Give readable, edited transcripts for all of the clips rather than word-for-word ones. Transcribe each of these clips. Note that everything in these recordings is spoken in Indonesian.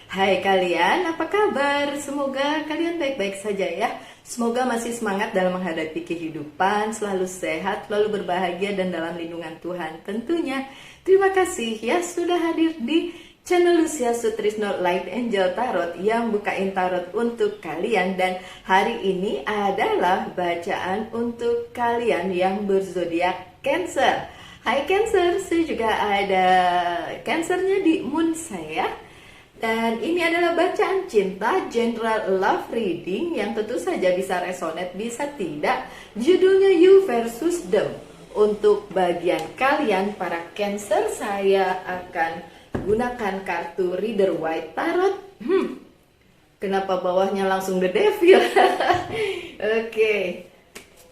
Hai kalian, apa kabar? Semoga kalian baik-baik saja ya. Semoga masih semangat dalam menghadapi kehidupan, selalu sehat, selalu berbahagia dan dalam lindungan Tuhan tentunya. Terima kasih ya sudah hadir di channel Lucia Sutrisno Light Angel Tarot yang bukain tarot untuk kalian. Dan hari ini adalah bacaan untuk kalian yang berzodiak Cancer. Hai Cancer, saya juga ada Cancernya di moon saya. Dan ini adalah bacaan cinta general love reading yang tentu saja bisa resonate, bisa tidak. Judulnya You versus Them. Untuk bagian kalian para Cancer, saya akan gunakan kartu Rider White Tarot. Kenapa bawahnya langsung The Devil? Oke.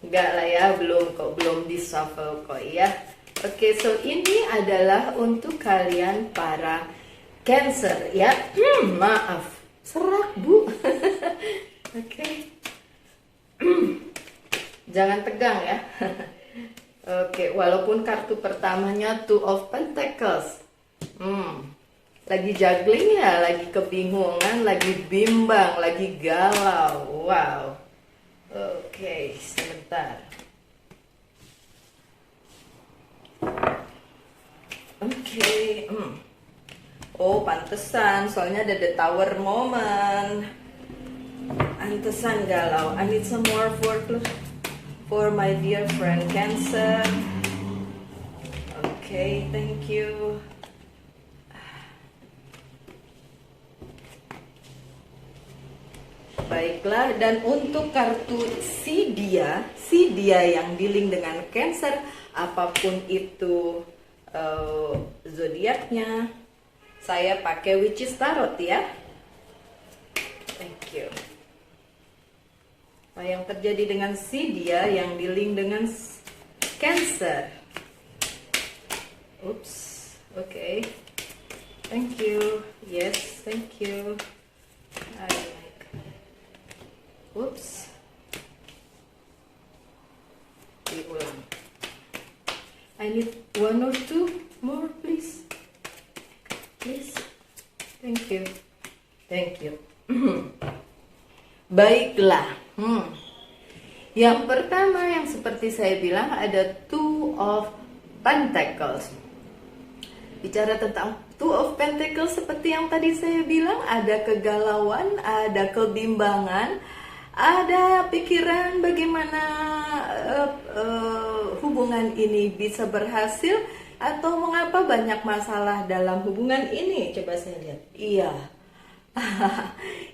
Enggak lah ya, belum di shuffle kok ya. Oke, so ini adalah untuk kalian para Cancer ya. Maaf, serak bu. Oke. Jangan tegang ya. Oke, walaupun kartu pertamanya Two of Pentacles. Lagi juggling ya, lagi kebingungan, lagi bimbang, lagi galau. Wow. Oke, sebentar. Oke. Oh, pantesan, soalnya ada the tower moment. Pantesan galau. I need some more for my dear friend Cancer. Okay, thank you. Baiklah, dan untuk kartu si dia yang dealing dengan Cancer, apapun itu zodiaknya, saya pakai Witch's Tarot ya. Thank you. Apa yang terjadi dengan si dia yang dealing dengan Cancer? Oops. Okay. Thank you. Yes, thank you. I like. Oops. Diulang. I need one or two more, please. Please. Thank you. Thank you. Baiklah. Yang pertama yang seperti saya bilang ada Two of Pentacles. Bicara tentang Two of Pentacles seperti yang tadi saya bilang, ada kegalauan, ada kebimbangan, ada pikiran bagaimana hubungan ini bisa berhasil, atau mengapa banyak masalah dalam hubungan ini. Coba saya lihat. Iya.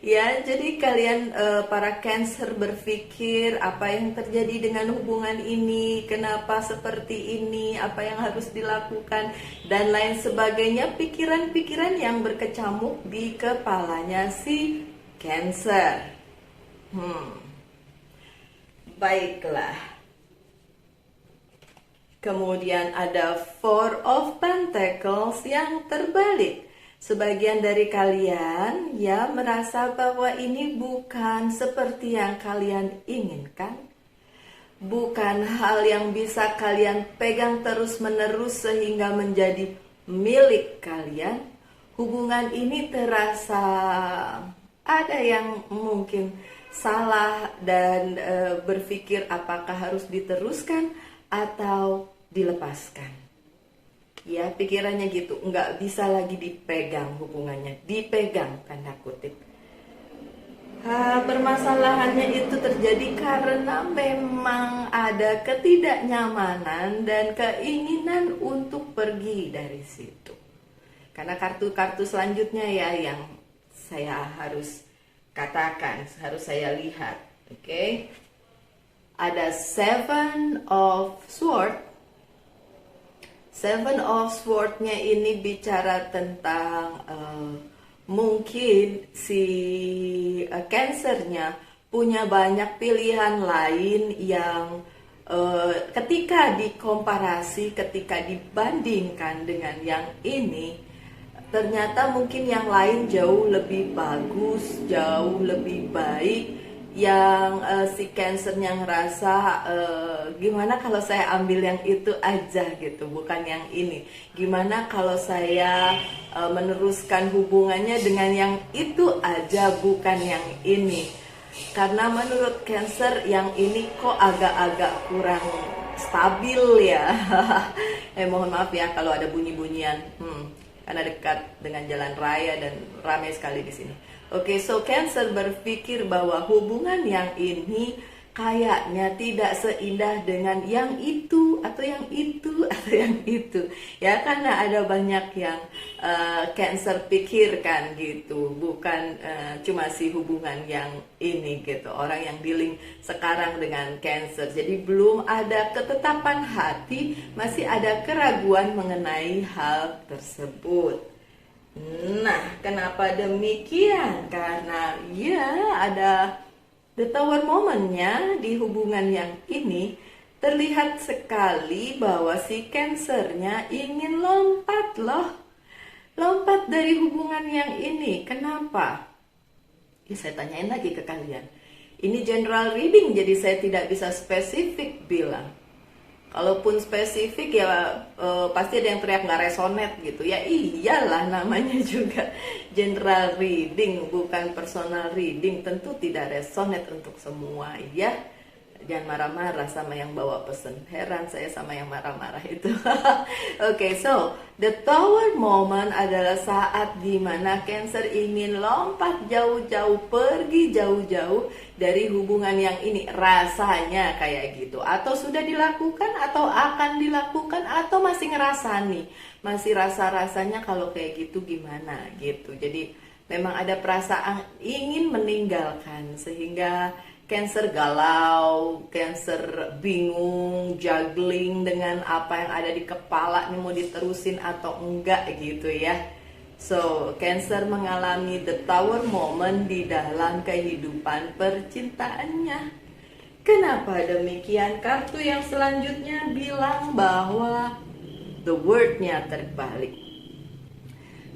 Ya, jadi kalian para Cancer berpikir apa yang terjadi dengan hubungan ini, kenapa seperti ini, apa yang harus dilakukan, dan lain sebagainya. Pikiran-pikiran yang berkecamuk di kepalanya si Cancer. Baiklah. Kemudian ada Four of Pentacles yang terbalik. Sebagian dari kalian ya merasa bahwa ini bukan seperti yang kalian inginkan. Bukan hal yang bisa kalian pegang terus-menerus sehingga menjadi milik kalian. Hubungan ini terasa ada yang mungkin salah dan berpikir apakah harus diteruskan atau dilepaskan. Ya, pikirannya gitu, nggak bisa lagi dipegang hubungannya, dipegang tanda kutip. Permasalahannya itu terjadi karena memang ada ketidaknyamanan dan keinginan untuk pergi dari situ. Karena kartu-kartu selanjutnya ya yang saya harus katakan, harus saya lihat, oke? Ada Seven of Swords. Seven of Swords-nya ini bicara tentang mungkin si Cancer-nya punya banyak pilihan lain yang ketika dikomparasi, ketika dibandingkan dengan yang ini, ternyata mungkin yang lain jauh lebih bagus, jauh lebih baik. yang si Cancernya ngerasa gimana kalau saya ambil yang itu aja gitu, bukan yang ini. Gimana kalau saya meneruskan hubungannya dengan yang itu aja, bukan yang ini. Karena menurut Cancer yang ini kok agak-agak kurang stabil ya. Mohon maaf ya kalau ada bunyi-bunyian. Karena dekat dengan jalan raya dan ramai sekali di sini. Oke, so Cancer berpikir bahwa hubungan yang ini kayaknya tidak seindah dengan yang itu atau yang itu atau yang itu. Ya, karena ada banyak yang Cancer pikirkan gitu, bukan cuma si hubungan yang ini gitu. Orang yang dealing sekarang dengan Cancer. Jadi belum ada ketetapan hati, masih ada keraguan mengenai hal tersebut. Nah, kenapa demikian? Karena ya ada the tower momennya di hubungan yang ini. Terlihat sekali bahwa si Cancernya ingin lompat loh. Lompat dari hubungan yang ini. Kenapa? Ya, saya tanyain lagi ke kalian. Ini general reading, jadi saya tidak bisa spesifik bilang. Kalaupun spesifik ya pasti ada yang teriak nggak resonate gitu. Ya iyalah, namanya juga general reading, bukan personal reading. Tentu tidak resonate untuk semua ya. Jangan marah-marah sama yang bawa pesen. Heran saya sama yang marah-marah itu. Oke, so the tower moment adalah saat dimana Cancer ingin lompat jauh-jauh, pergi jauh-jauh dari hubungan yang ini. Rasanya kayak gitu. Atau sudah dilakukan, atau akan dilakukan, atau masih ngerasani. Masih rasa-rasanya kalau kayak gitu gimana gitu. Jadi memang ada perasaan ingin meninggalkan, sehingga Cancer galau, Cancer bingung, juggling dengan apa yang ada di kepala, nih mau diterusin atau enggak gitu ya. So, Cancer mengalami the tower moment di dalam kehidupan percintaannya. Kenapa demikian? Kartu yang selanjutnya bilang bahwa the word-nya terbalik.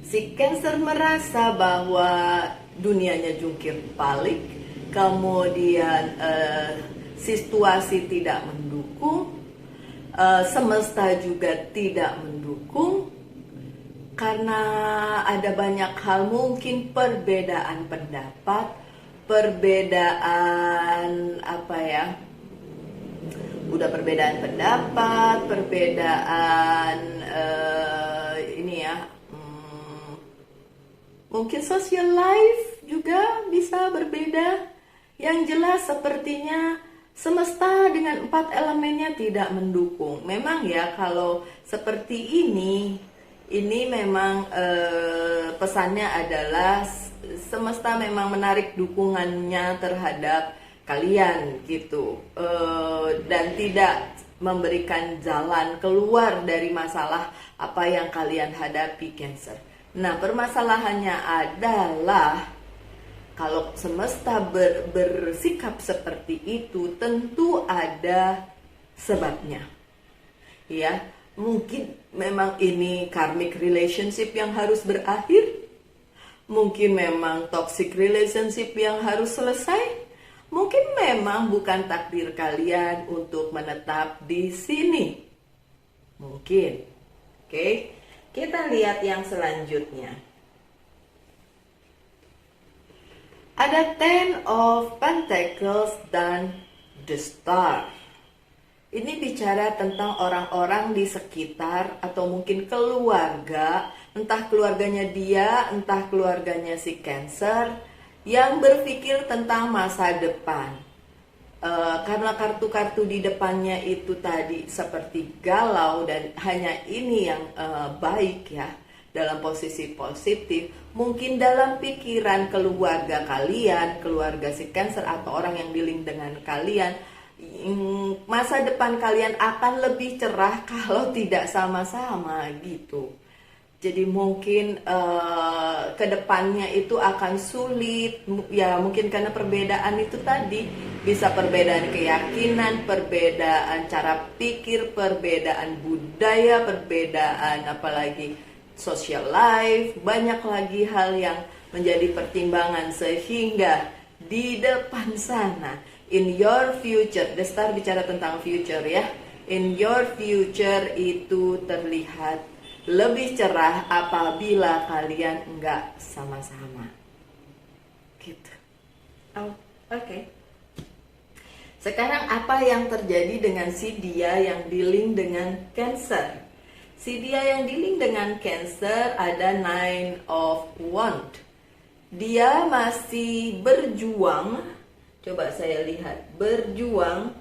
Si Cancer merasa bahwa dunianya jungkir balik, kemudian situasi tidak mendukung, semesta juga tidak mendukung, karena ada banyak hal, mungkin perbedaan pendapat, perbedaan apa ya, udah perbedaan pendapat, perbedaan ini ya, mungkin social life juga bisa berbeda. Yang jelas sepertinya semesta dengan 4 elemennya tidak mendukung. Memang ya kalau seperti ini memang pesannya adalah semesta memang menarik dukungannya terhadap kalian gitu, dan tidak memberikan jalan keluar dari masalah apa yang kalian hadapi, Cancer. Nah, permasalahannya adalah kalau semesta bersikap seperti itu, tentu ada sebabnya. Ya, mungkin memang ini karmic relationship yang harus berakhir. Mungkin memang toxic relationship yang harus selesai. Mungkin memang bukan takdir kalian untuk menetap di sini. Mungkin. Oke, kita lihat yang selanjutnya. Ada Ten of Pentacles dan The Star. Ini bicara tentang orang-orang di sekitar atau mungkin keluarga, entah keluarganya dia, entah keluarganya si Cancer, yang berpikir tentang masa depan. Karena kartu-kartu di depannya itu tadi seperti galau dan hanya ini yang baik ya, dalam posisi positif. Mungkin dalam pikiran keluarga kalian, keluarga si Cancer atau orang yang dealing dengan kalian, masa depan kalian akan lebih cerah kalau tidak sama-sama gitu. Jadi mungkin kedepannya itu akan sulit ya, mungkin karena perbedaan itu tadi, bisa perbedaan keyakinan, perbedaan cara pikir, perbedaan budaya, perbedaan apalagi social life, banyak lagi hal yang menjadi pertimbangan sehingga di depan sana. In your future, The Star bicara tentang future ya. In your future itu terlihat lebih cerah apabila kalian enggak sama-sama. Gitu. Oh, oke. Sekarang apa yang terjadi dengan si dia yang dealing dengan Cancer? Si dia yang dealing dengan Cancer ada Nine of Wands. Dia masih berjuang. Coba saya lihat, berjuang.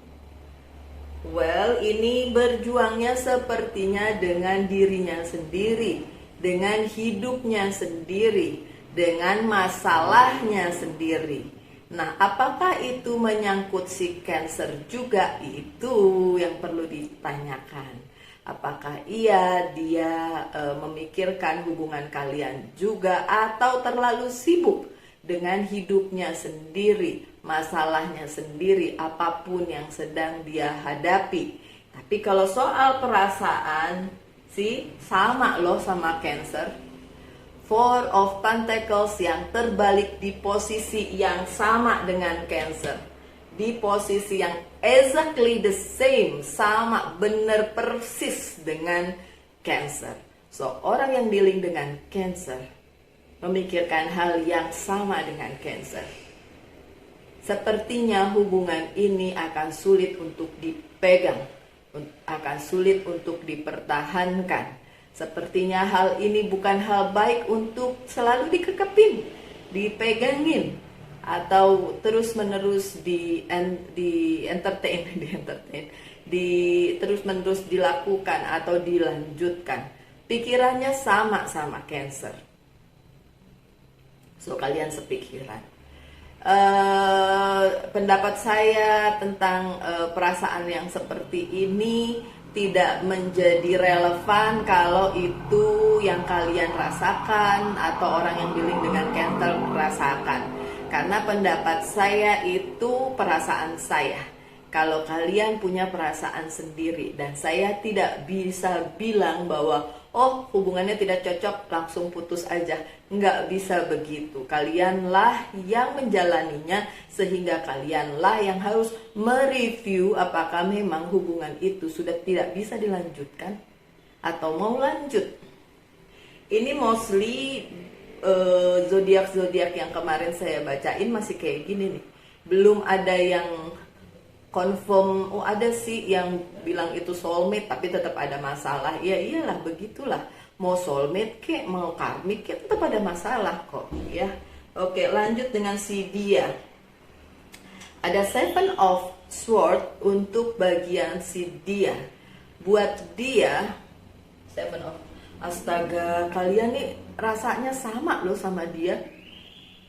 Well, ini berjuangnya sepertinya dengan dirinya sendiri, dengan hidupnya sendiri, dengan masalahnya sendiri. Nah, apakah itu menyangkut si Cancer juga? Itu yang perlu ditanyakan. Apakah dia memikirkan hubungan kalian juga, atau terlalu sibuk dengan hidupnya sendiri, masalahnya sendiri, apapun yang sedang dia hadapi. Tapi kalau soal perasaan sih sama loh sama Cancer. Four of Pentacles yang terbalik di posisi yang sama dengan Cancer, di posisi yang exactly the same, sama bener persis dengan Cancer. So orang yang dealing dengan Cancer memikirkan hal yang sama dengan Cancer. Sepertinya hubungan ini akan sulit untuk dipegang, akan sulit untuk dipertahankan. Sepertinya hal ini bukan hal baik untuk selalu dikekepin, dipegangin, atau terus-menerus terus-menerus dilakukan atau dilanjutkan. Pikirannya sama Cancer. So kalian sepikiran. Pendapat saya tentang perasaan yang seperti ini tidak menjadi relevan kalau itu yang kalian rasakan atau orang yang dealing dengan Cancer rasakan. Karena pendapat saya itu perasaan saya. Kalau kalian punya perasaan sendiri, dan saya tidak bisa bilang bahwa oh hubungannya tidak cocok langsung putus aja. Nggak bisa begitu. Kalianlah yang menjalaninya, sehingga kalianlah yang harus mereview apakah memang hubungan itu sudah tidak bisa dilanjutkan atau mau lanjut. Ini mostly zodiak yang kemarin saya bacain masih kayak gini nih. Belum ada yang confirm, oh ada sih yang bilang itu soulmate tapi tetap ada masalah. Ya iyalah, begitulah. Mau soulmate kek, mau karmik kek, tetap ada masalah kok ya. Oke, lanjut dengan si dia. Ada Seven of Swords untuk bagian si dia. Buat dia, Seven of, astaga, kalian nih rasanya sama loh sama dia.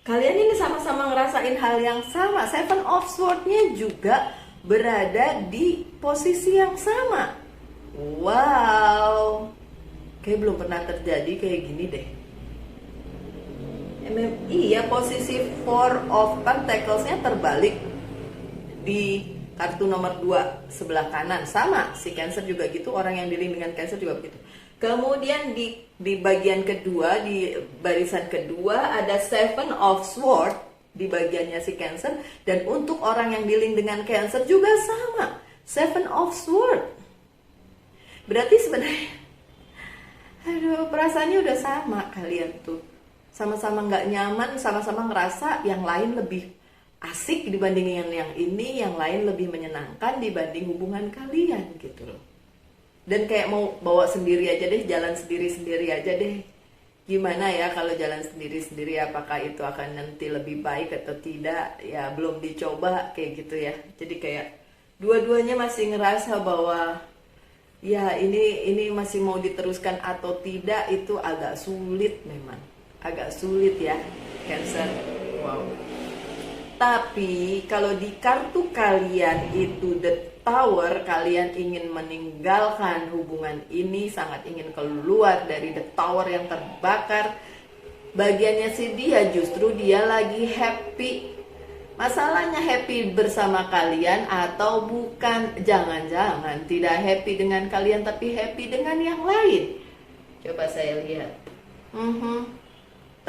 Kalian ini sama-sama ngerasain hal yang sama. Seven of Swords-nya juga berada di posisi yang sama. Wow, kayak belum pernah terjadi kayak gini deh. Iya, posisi Four of Pentacles-nya terbalik di kartu nomor 2 sebelah kanan. Sama, si Cancer juga gitu, orang yang dealing dengan Cancer juga begitu. Kemudian di bagian kedua, di barisan kedua ada Seven of Swords di bagiannya si Cancer, dan untuk orang yang dealing dengan Cancer juga sama, Seven of Swords. Berarti sebenarnya perasaannya udah sama. Kalian tuh sama-sama nggak nyaman, sama-sama ngerasa yang lain lebih asik dibandingin yang ini, yang lain lebih menyenangkan dibanding hubungan kalian gitu loh. Dan kayak mau bawa sendiri aja deh, jalan sendiri-sendiri aja deh. Gimana ya kalau jalan sendiri-sendiri, apakah itu akan nanti lebih baik atau tidak? Ya belum dicoba kayak gitu ya. Jadi kayak dua-duanya masih ngerasa bahwa ya ini masih mau diteruskan atau tidak, itu agak sulit memang. Agak sulit ya, Cancer. Wow. Tapi kalau di kartu kalian itu The Tower, kalian ingin meninggalkan hubungan ini, sangat ingin keluar dari The Tower yang terbakar. Bagiannya si dia, justru dia lagi happy. Masalahnya happy bersama kalian atau bukan? Jangan-jangan tidak happy dengan kalian tapi happy dengan yang lain. Coba saya lihat.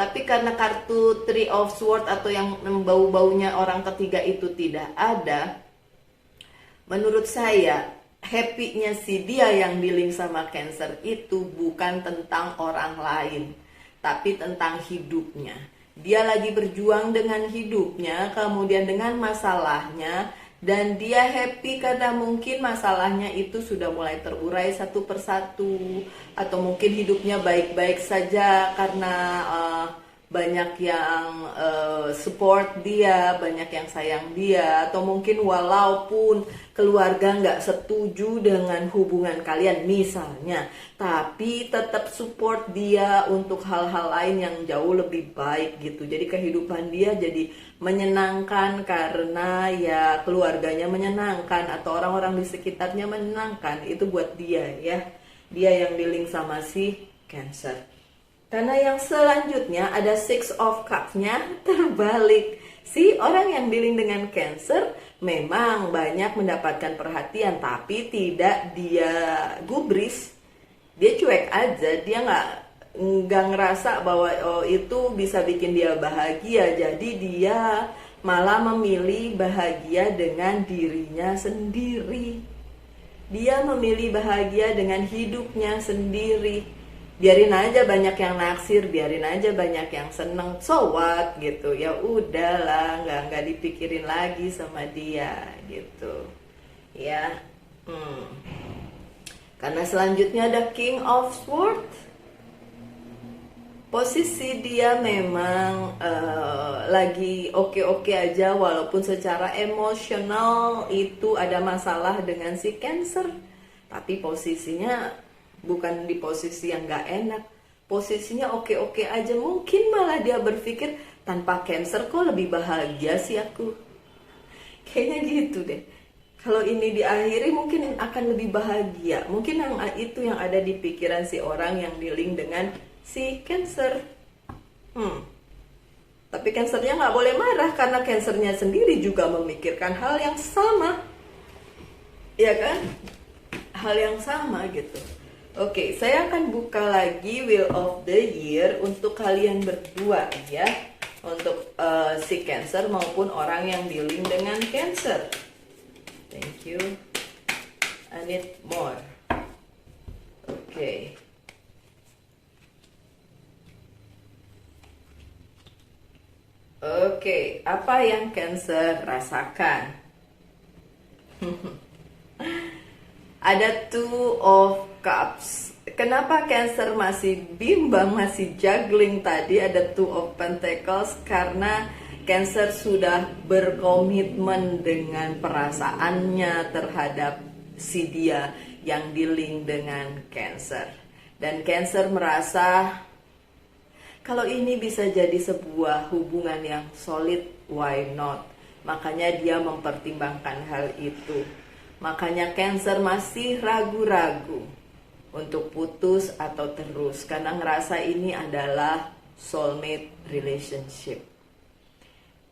Tapi karena kartu Three of Swords atau yang bau-baunya orang ketiga itu tidak ada, menurut saya happy-nya si dia yang dealing sama Cancer itu bukan tentang orang lain, tapi tentang hidupnya. Dia lagi berjuang dengan hidupnya, kemudian dengan masalahnya, dan dia happy karena mungkin masalahnya itu sudah mulai terurai satu persatu, atau mungkin hidupnya baik-baik saja karena banyak yang support dia, banyak yang sayang dia, atau mungkin walaupun keluarga nggak setuju dengan hubungan kalian misalnya, tapi tetap support dia untuk hal-hal lain yang jauh lebih baik gitu. Jadi kehidupan dia jadi menyenangkan karena ya keluarganya menyenangkan atau orang-orang di sekitarnya menyenangkan. Itu buat dia ya, dia yang dealing sama si Cancer. Karena yang selanjutnya ada Six of Cups-nya terbalik. Si orang yang dealing dengan Cancer memang banyak mendapatkan perhatian, tapi tidak dia gubris. Dia cuek aja, dia nggak ngerasa bahwa itu bisa bikin dia bahagia. Jadi dia malah memilih bahagia dengan dirinya sendiri. Dia memilih bahagia dengan hidupnya sendiri. Biarin aja banyak yang naksir, biarin aja banyak yang seneng, so what gitu. Ya udahlah, nggak dipikirin lagi sama dia gitu. Ya, Karena selanjutnya ada King of Swords. Posisi dia memang lagi oke-oke aja, walaupun secara emosional itu ada masalah dengan si Cancer. Tapi posisinya bukan di posisi yang gak enak, posisinya oke-oke aja. Mungkin malah dia berpikir, tanpa Cancer kok lebih bahagia sih aku. Kayaknya gitu deh. Kalau ini diakhiri mungkin akan lebih bahagia. Mungkin itu yang ada di pikiran si orang yang dealing dengan si Cancer. Tapi Cancernya gak boleh marah, karena Cancernya sendiri juga memikirkan hal yang sama. Ya kan? Hal yang sama gitu. Oke, saya akan buka lagi Wheel of the Year untuk kalian berdua ya. Untuk si Cancer maupun orang yang dealing dengan Cancer. Thank you. I need more. Oke. Oke, apa yang Cancer rasakan? Ada Two of Cups. Kenapa Cancer masih bimbang, masih juggling tadi? Ada Two of Pentacles karena Cancer sudah berkomitmen dengan perasaannya terhadap si dia yang dealing dengan Cancer. Dan Cancer merasa kalau ini bisa jadi sebuah hubungan yang solid, why not? Makanya dia mempertimbangkan hal itu. Makanya Cancer masih ragu-ragu untuk putus atau terus, karena ngerasa ini adalah soulmate relationship.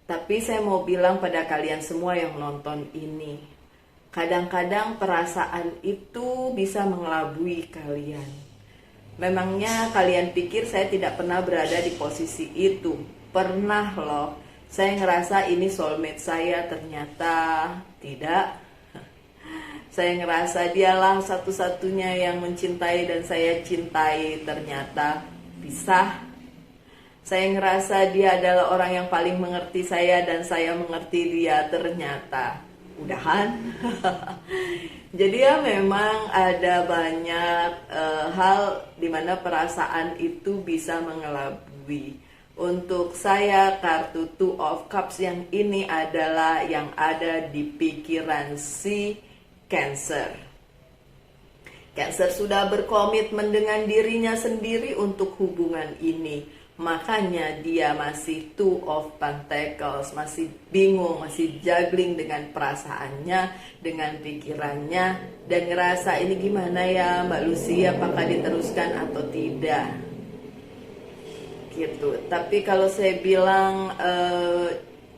Tapi saya mau bilang pada kalian semua yang nonton ini, kadang-kadang perasaan itu bisa mengelabui kalian. Memangnya kalian pikir saya tidak pernah berada di posisi itu? Pernah loh. Saya ngerasa ini soulmate saya, ternyata tidak. Saya ngerasa dialah satu-satunya yang mencintai dan saya cintai, ternyata pisah. Saya ngerasa dia adalah orang yang paling mengerti saya dan saya mengerti dia, ternyata udahan. Jadi ya memang ada banyak hal dimana perasaan itu bisa mengelabui. Untuk saya kartu Two of Cups yang ini adalah yang ada di pikiran si Cancer. Cancer sudah berkomitmen dengan dirinya sendiri untuk hubungan ini. Makanya dia masih Two of Pentacles, masih bingung, masih juggling dengan perasaannya, dengan pikirannya, dan ngerasa ini gimana ya Mbak Lucy, apakah diteruskan atau tidak gitu. Tapi kalau saya bilang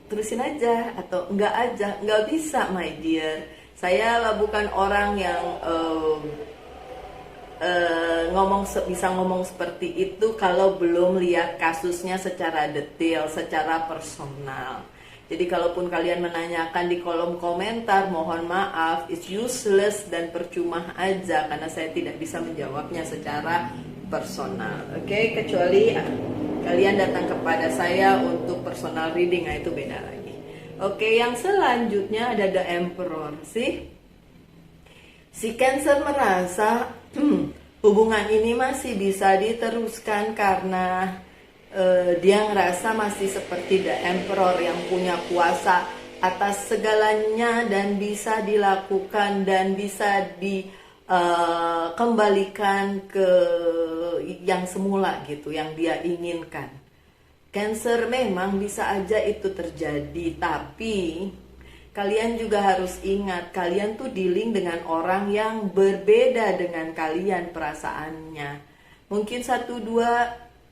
terusin aja atau enggak aja, enggak bisa my dear. Saya bukan orang yang bisa ngomong seperti itu kalau belum lihat kasusnya secara detail, secara personal. Jadi kalaupun kalian menanyakan di kolom komentar, mohon maaf, it's useless dan percuma aja karena saya tidak bisa menjawabnya secara personal. Oke, kecuali kalian datang kepada saya untuk personal reading, nah itu beda lagi. Oke, yang selanjutnya ada The Emperor. Si Cancer merasa hubungan ini masih bisa diteruskan karena dia ngerasa masih seperti The Emperor yang punya kuasa atas segalanya dan bisa dilakukan dan bisa dikembalikan ke yang semula gitu, yang dia inginkan. Cancer memang bisa aja itu terjadi, tapi kalian juga harus ingat, kalian tuh dealing dengan orang yang berbeda dengan kalian perasaannya. Mungkin 1-2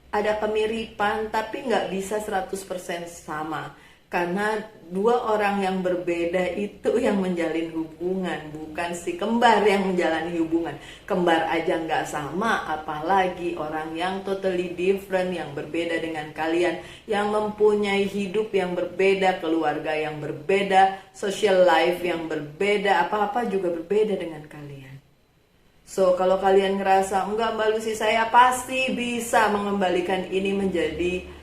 ada kemiripan, tapi nggak bisa 100% sama. Karena dua orang yang berbeda itu yang menjalin hubungan, bukan si kembar yang menjalani hubungan. Kembar aja nggak sama, apalagi orang yang totally different, yang berbeda dengan kalian, yang mempunyai hidup yang berbeda, keluarga yang berbeda, social life yang berbeda, apa-apa juga berbeda dengan kalian. So, kalau kalian ngerasa, enggak Mbak Lucy, saya pasti bisa mengembalikan ini menjadi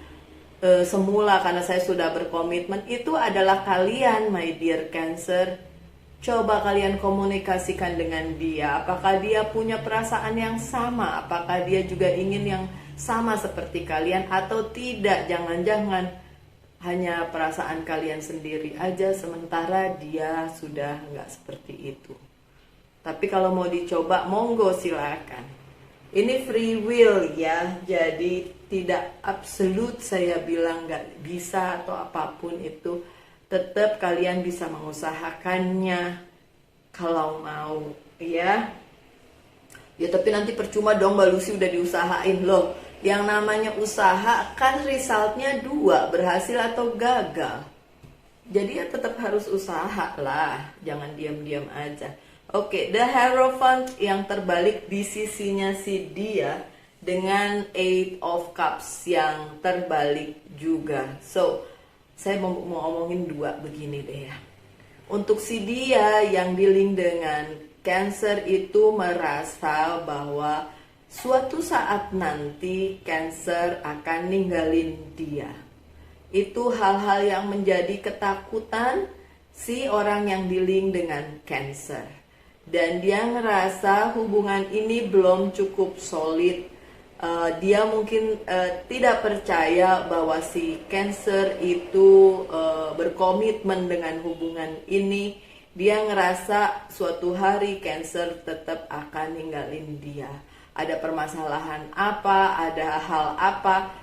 semula karena saya sudah berkomitmen, itu adalah kalian, my dear Cancer. Coba kalian komunikasikan dengan dia. Apakah dia punya perasaan yang sama? Apakah dia juga ingin yang sama seperti kalian atau tidak? Jangan-jangan hanya perasaan kalian sendiri aja, sementara dia sudah nggak seperti itu. Tapi kalau mau dicoba, monggo silakan. Ini free will ya, jadi tidak absolut saya bilang nggak bisa atau apapun itu. Tetap kalian bisa mengusahakannya kalau mau ya. Ya tapi nanti percuma dong Mbak Lucy udah diusahain loh. Yang namanya usaha kan resultnya 2, berhasil atau gagal. Jadi ya tetap harus usaha lah, jangan diam-diam aja. Oke, The Hierophant yang terbalik di sisinya si dia dengan 8 of Cups yang terbalik juga. So, saya mau ngomongin 2 begini deh ya. Untuk si dia yang dealing dengan Cancer itu merasa bahwa suatu saat nanti Cancer akan ninggalin dia. Itu hal-hal yang menjadi ketakutan si orang yang dealing dengan Cancer. Dan dia ngerasa hubungan ini belum cukup solid. Dia mungkin tidak percaya bahwa si Cancer itu berkomitmen dengan hubungan ini. Dia ngerasa suatu hari Cancer tetap akan ninggalin dia. Ada permasalahan apa, ada hal apa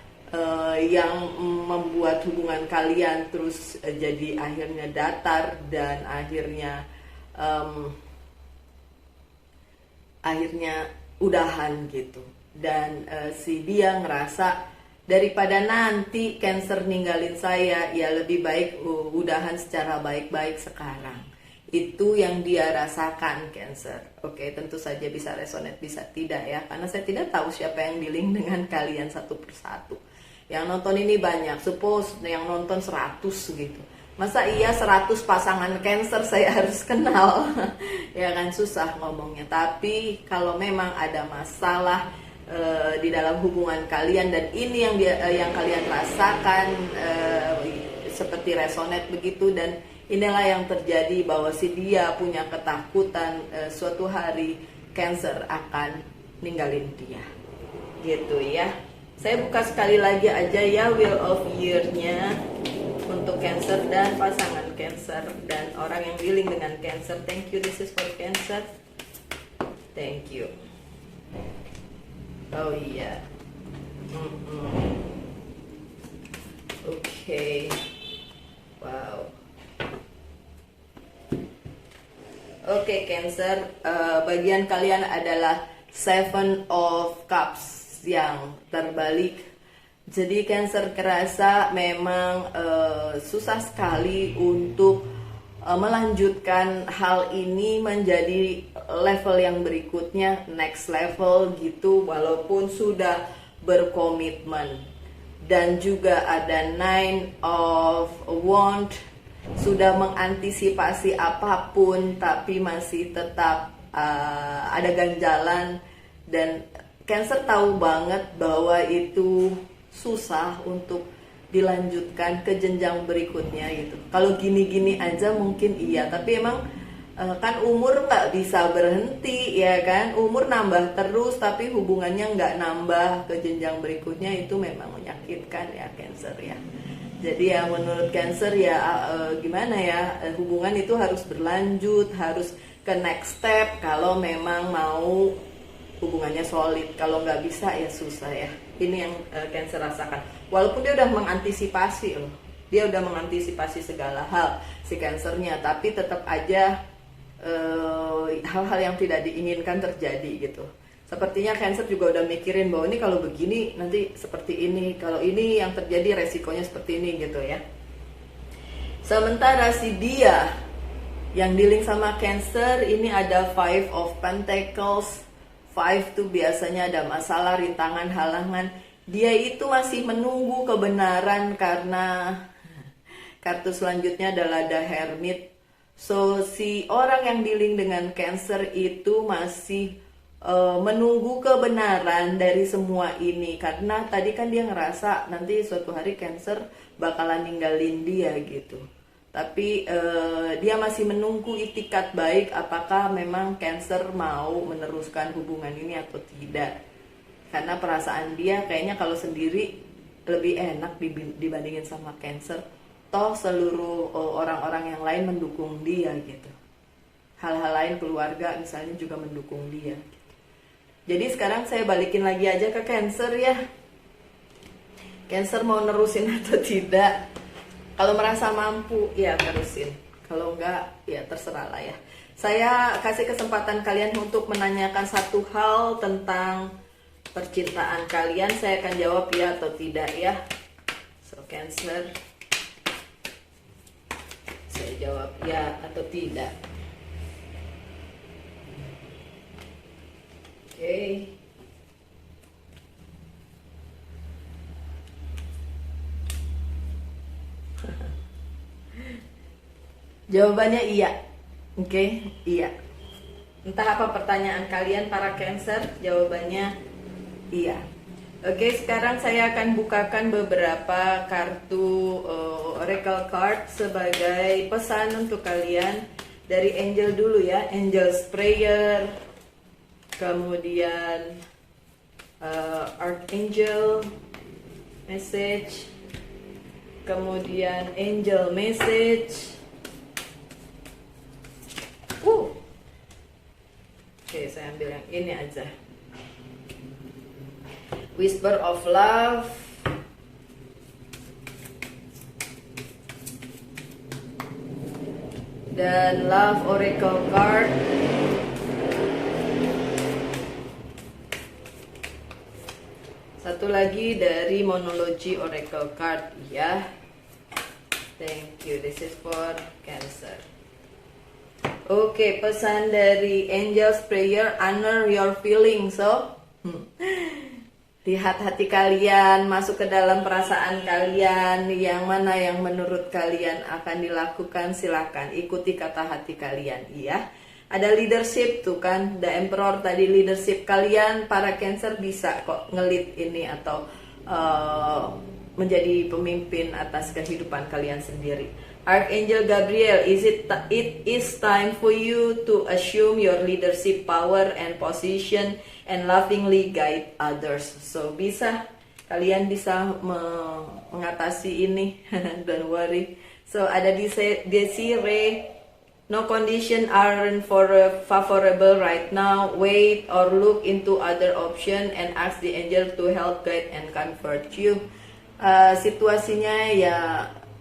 yang membuat hubungan kalian terus jadi akhirnya datar dan akhirnya udahan gitu. Dan si dia ngerasa daripada nanti Cancer ninggalin saya, ya lebih baik udahan secara baik-baik sekarang. Itu yang dia rasakan Cancer. Oke, tentu saja bisa resonate, bisa tidak ya, karena saya tidak tahu siapa yang dealing dengan kalian satu persatu. Yang nonton ini banyak, suppose yang nonton 100 gitu. Masa iya 100 pasangan Cancer saya harus kenal? Ya kan, susah ngomongnya. Tapi kalau memang ada masalah di dalam hubungan kalian dan ini yang kalian rasakan seperti resonate begitu, dan inilah yang terjadi bahwa si dia punya ketakutan suatu hari Cancer akan ninggalin dia. Gitu ya. Saya buka sekali lagi aja ya Wheel of Year-nya untuk Cancer dan pasangan Cancer dan orang yang dealing dengan Cancer. Thank you, this is for Cancer. Thank you. Oh iya. Oke. Wow. Oke, Cancer, bagian kalian adalah 7 of Cups yang terbalik. Jadi Cancer kerasa memang susah sekali untuk melanjutkan hal ini menjadi level yang berikutnya, next level gitu, walaupun sudah berkomitmen. Dan juga ada Nine of Wands, sudah mengantisipasi apapun tapi masih tetap ada ganjalan. Dan Cancer tahu banget bahwa itu susah untuk dilanjutkan ke jenjang berikutnya gitu. Kalau gini-gini aja mungkin iya, tapi emang kan umur nggak bisa berhenti ya kan, umur nambah terus tapi hubungannya nggak nambah ke jenjang berikutnya, itu memang menyakitkan ya Cancer ya. Jadi ya menurut Cancer ya gimana ya, hubungan itu harus berlanjut, harus ke next step kalau memang mau hubungannya solid. Kalau nggak bisa ya susah ya. Ini yang Cancer rasakan. Walaupun dia udah mengantisipasi loh, dia udah mengantisipasi segala hal si Cancernya, tapi tetap aja hal-hal yang tidak diinginkan terjadi gitu. Sepertinya Cancer juga udah mikirin bahwa ini kalau begini nanti seperti ini, kalau ini yang terjadi resikonya seperti ini gitu ya. Sementara si dia yang dealing sama Cancer ini ada Five of Pentacles. Five tuh biasanya ada masalah, rintangan, halangan. Dia itu masih menunggu kebenaran karena kartu selanjutnya adalah The Hermit. So si orang yang dealing dengan Cancer itu masih menunggu kebenaran dari semua ini, karena tadi kan dia ngerasa nanti suatu hari Cancer bakalan ninggalin dia gitu. Tapi dia masih menunggu itikat baik apakah memang Cancer mau meneruskan hubungan ini atau tidak. Karena perasaan dia kayaknya kalau sendiri lebih enak dibandingin sama Cancer. Toh seluruh orang-orang yang lain mendukung dia gitu. Hal-hal lain, keluarga misalnya juga mendukung dia gitu. Jadi sekarang saya balikin lagi aja ke Cancer ya. Cancer mau nerusin atau tidak? Kalau merasa mampu, ya terusin. Kalau enggak, ya terserah lah ya. Saya kasih kesempatan kalian untuk menanyakan satu hal tentang percintaan kalian. Saya akan jawab ya atau tidak ya. So, Cancer. Saya jawab ya atau tidak. Oke. Jawabannya iya. Oke, iya. Entah apa pertanyaan kalian para Cancer, jawabannya iya. Oke, sekarang saya akan bukakan beberapa kartu Oracle card sebagai pesan untuk kalian. Dari Angel dulu ya, Angel's Prayer, kemudian Archangel Message, kemudian Angel Message. Oke, saya ambil yang ini aja. Whisper of Love, dan Love Oracle card. Satu lagi dari Monology Oracle card ya. Thank you. This is for Cancer. Oke, pesan dari Angel's Prayer, honor your feelings. So, lihat hati kalian, masuk ke dalam perasaan kalian, yang mana yang menurut kalian akan dilakukan, silakan ikuti kata hati kalian, iya. Ada leadership tuh kan, The Emperor tadi, leadership kalian para Cancer bisa kok ngelit ini atau menjadi pemimpin atas kehidupan kalian sendiri. Archangel Gabriel, it is time for you to assume your leadership power and position and lovingly guide others. So kalian bisa mengatasi ini. Don't worry. So ada Desiree, no condition aren't favorable right now. Wait or look into other option and ask the angel to help guide and comfort you. Situasinya ya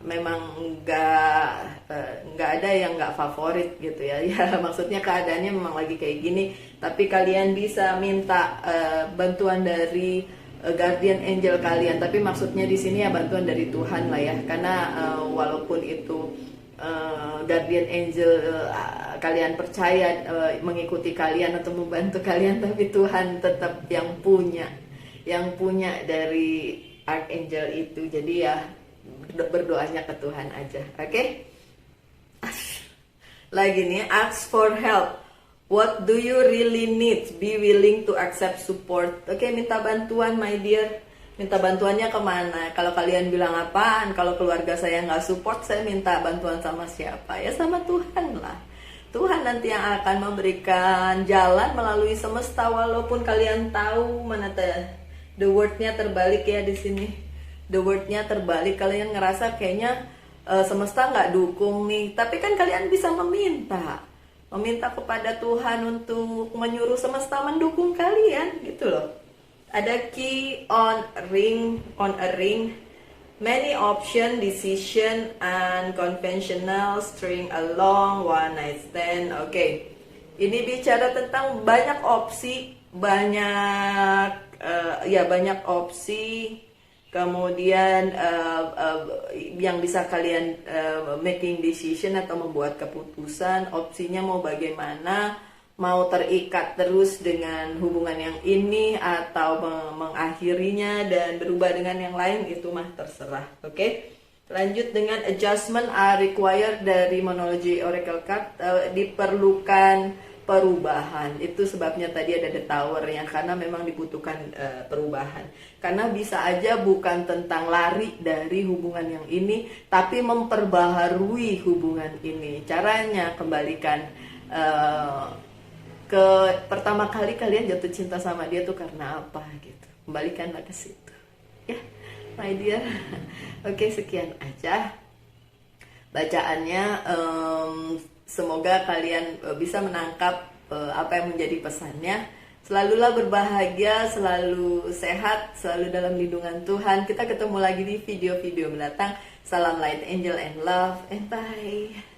memang nggak ada yang nggak favorit gitu ya. Ya maksudnya keadaannya memang lagi kayak gini, tapi kalian bisa minta bantuan dari guardian angel kalian. Tapi maksudnya di sini ya bantuan dari Tuhan lah ya, karena walaupun itu guardian angel kalian percaya mengikuti kalian atau membantu kalian, tapi Tuhan tetap yang punya dari Archangel itu. Jadi ya berdoanya ke Tuhan aja, oke? Lagi nih, ask for help. What do you really need? Be willing to accept support. Oke, minta bantuan, my dear. Minta bantuannya kemana? Kalau kalian bilang apaan? Kalau keluarga saya nggak support, saya minta bantuan sama siapa? Ya sama Tuhan lah. Tuhan nanti yang akan memberikan jalan melalui semesta. Walaupun kalian tahu mana the word-nya terbalik ya di sini. The word-nya terbalik. Kalian ngerasa kayaknya semesta nggak dukung nih. Tapi kan kalian bisa meminta kepada Tuhan untuk menyuruh semesta mendukung kalian gitu loh. Ada key on a ring, many option, decision, unconventional, string along, one night stand. Oke. Ini bicara tentang banyak opsi, banyak opsi. Kemudian yang bisa kalian making decision atau membuat keputusan, opsinya mau bagaimana, mau terikat terus dengan hubungan yang ini atau mengakhirinya dan berubah dengan yang lain, itu mah terserah. Oke? Lanjut dengan adjustment are required dari Monology Oracle Card, diperlukan perubahan. Itu sebabnya tadi ada the tower yang karena memang dibutuhkan perubahan. Karena bisa aja bukan tentang lari dari hubungan yang ini, tapi memperbaharui hubungan ini. Caranya kembalikan ke pertama kali kalian jatuh cinta sama dia tuh karena apa gitu. Kembalikanlah ke situ. Ya, my dear. Oke, sekian aja bacaannya. Semoga kalian bisa menangkap apa yang menjadi pesannya. Selalulah berbahagia, selalu sehat, selalu dalam lindungan Tuhan. Kita ketemu lagi di video-video mendatang. Salam light, angel, and love, and bye.